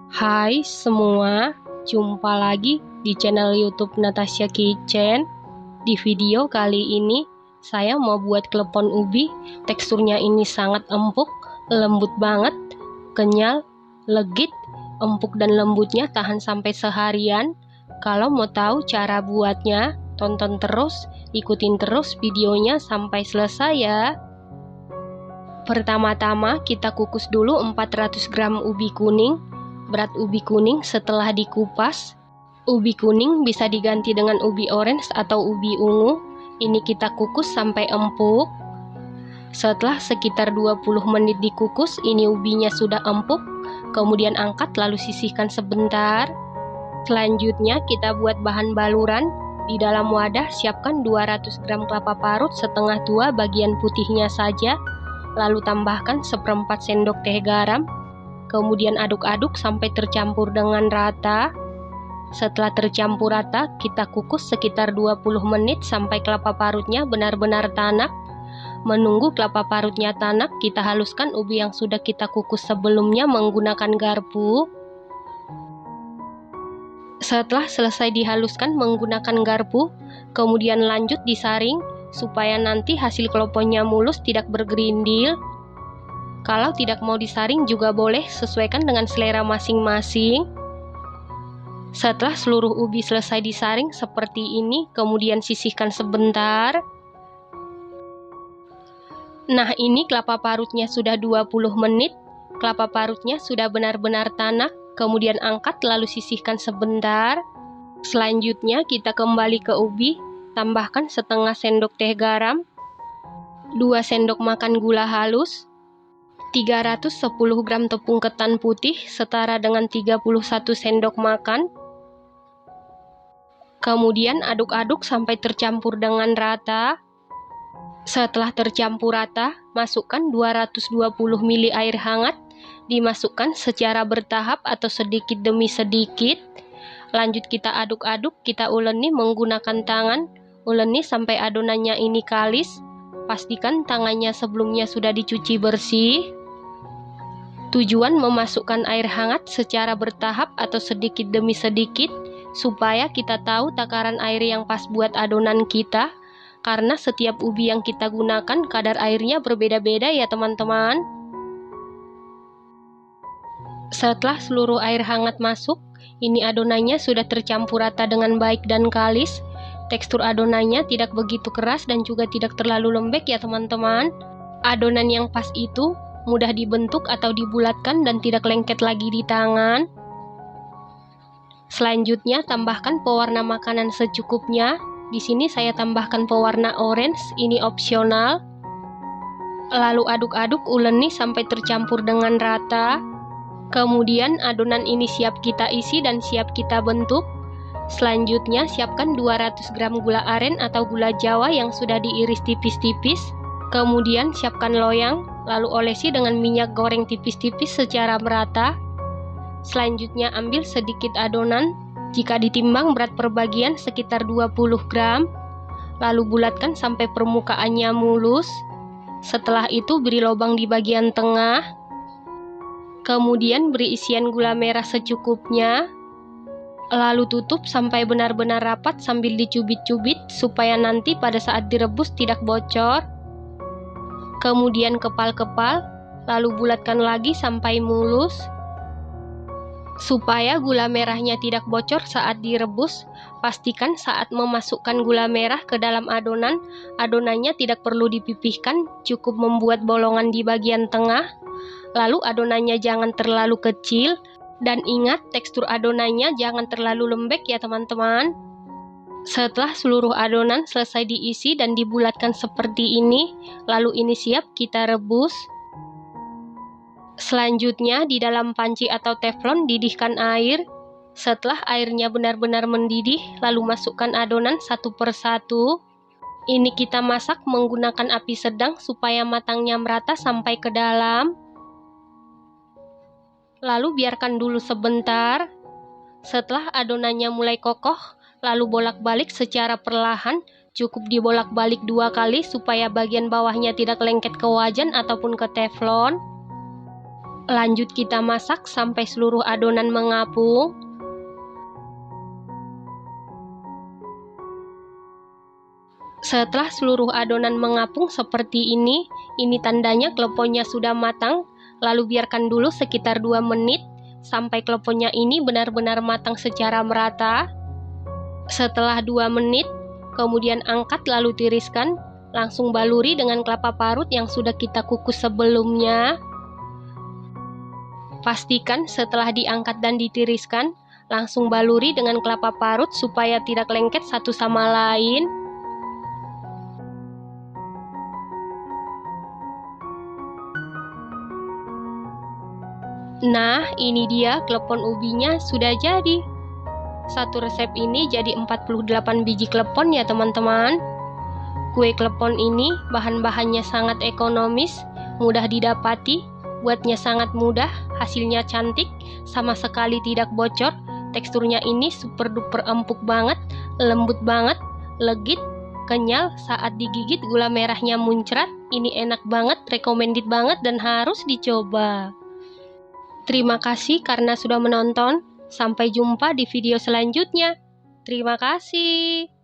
Hai semua, jumpa lagi di channel YouTube Natasha Kitchen. Di video kali ini, saya mau buat klepon ubi. Teksturnya ini sangat empuk, lembut banget, kenyal, legit, empuk dan lembutnya tahan sampai seharian. Kalau mau tahu cara buatnya, tonton terus, ikutin terus videonya sampai selesai ya. Pertama-tama kita kukus dulu 400 gram ubi kuning. Berat ubi kuning setelah dikupas. Ubi kuning bisa diganti dengan ubi orange atau ubi ungu. Ini kita kukus sampai empuk. Setelah sekitar 20 menit dikukus, ini ubinya sudah empuk. Kemudian angkat lalu sisihkan sebentar. Selanjutnya kita buat bahan baluran. Di dalam wadah siapkan 200 gram kelapa parut setengah tua bagian putihnya saja. Lalu tambahkan seperempat sendok teh garam. Kemudian aduk-aduk sampai tercampur dengan rata. Setelah tercampur rata, kita kukus sekitar 20 menit sampai kelapa parutnya benar-benar tanak. Menunggu kelapa parutnya tanak, kita haluskan ubi yang sudah kita kukus sebelumnya menggunakan garpu. Setelah selesai dihaluskan menggunakan garpu, kemudian lanjut disaring supaya nanti hasil kleponnya mulus, tidak bergerindil. Kalau tidak mau disaring juga boleh, sesuaikan dengan selera masing-masing. Setelah seluruh ubi selesai disaring seperti ini, kemudian sisihkan sebentar. Nah, ini kelapa parutnya sudah 20 menit. Kelapa parutnya sudah benar-benar tanak, kemudian angkat lalu sisihkan sebentar. Selanjutnya kita kembali ke ubi, tambahkan setengah sendok teh garam, 2 sendok makan gula halus, 310 gram tepung ketan putih setara dengan 31 sendok makan. Kemudian aduk-aduk sampai tercampur dengan rata. Setelah tercampur rata, masukkan 220 ml air hangat, dimasukkan secara bertahap atau sedikit demi sedikit. Lanjut kita aduk-aduk, kita uleni menggunakan tangan. Uleni sampai adonannya ini kalis. Pastikan tangannya sebelumnya sudah dicuci bersih. Tujuan memasukkan air hangat secara bertahap atau sedikit demi sedikit, supaya kita tahu takaran air yang pas buat adonan kita. Karena setiap ubi yang kita gunakan kadar airnya berbeda-beda ya teman-teman. Setelah seluruh air hangat masuk, ini adonannya sudah tercampur rata dengan baik dan kalis. Tekstur adonannya tidak begitu keras dan juga tidak terlalu lembek ya teman-teman. Adonan yang pas itu mudah dibentuk atau dibulatkan dan tidak lengket lagi di tangan. Selanjutnya tambahkan pewarna makanan secukupnya. Di sini saya tambahkan pewarna orange, ini opsional. Lalu aduk-aduk uleni sampai tercampur dengan rata. Kemudian adonan ini siap kita isi dan siap kita bentuk. Selanjutnya siapkan 200 gram gula aren atau gula jawa yang sudah diiris tipis-tipis. Kemudian siapkan loyang, lalu olesi dengan minyak goreng tipis-tipis secara merata. Selanjutnya ambil sedikit adonan. Jika ditimbang berat per bagian sekitar 20 gram. Lalu bulatkan sampai permukaannya mulus. Setelah itu beri lubang di bagian tengah. Kemudian beri isian gula merah secukupnya. Lalu tutup sampai benar-benar rapat sambil dicubit-cubit supaya nanti pada saat direbus tidak bocor. Kemudian kepal-kepal, lalu bulatkan lagi sampai mulus. Supaya gula merahnya tidak bocor saat direbus, pastikan saat memasukkan gula merah ke dalam adonan, adonannya tidak perlu dipipihkan, cukup membuat bolongan di bagian tengah. Lalu adonannya jangan terlalu kecil, dan ingat tekstur adonannya jangan terlalu lembek ya teman-teman. Setelah seluruh adonan selesai diisi dan dibulatkan seperti ini, lalu ini siap kita rebus. Selanjutnya di dalam panci atau teflon didihkan air. Setelah airnya benar-benar mendidih, lalu masukkan adonan satu persatu. Ini kita masak menggunakan api sedang supaya matangnya merata sampai ke dalam. Lalu biarkan dulu sebentar. Setelah adonannya mulai kokoh, lalu bolak-balik secara perlahan. Cukup dibolak-balik 2 kali supaya bagian bawahnya tidak lengket ke wajan ataupun ke teflon. Lanjut kita masak sampai seluruh adonan mengapung. Setelah seluruh adonan mengapung seperti ini tandanya kleponnya sudah matang. Lalu biarkan dulu sekitar 2 menit sampai kleponnya ini benar-benar matang secara merata. Setelah 2 menit, kemudian angkat lalu tiriskan. Langsung baluri dengan kelapa parut yang sudah kita kukus sebelumnya. Pastikan setelah diangkat dan ditiriskan, langsung baluri dengan kelapa parut supaya tidak lengket satu sama lain. Nah, ini dia klepon ubinya sudah jadi. Satu resep ini jadi 48 biji klepon ya teman-teman. Kue klepon ini bahan-bahannya sangat ekonomis, mudah didapati, buatnya sangat mudah, hasilnya cantik, sama sekali tidak bocor. Teksturnya ini super duper empuk banget, lembut banget, legit, kenyal, saat digigit gula merahnya muncrat. Ini enak banget, recommended banget dan harus dicoba. Terima kasih karena sudah menonton. Sampai jumpa di video selanjutnya. Terima kasih.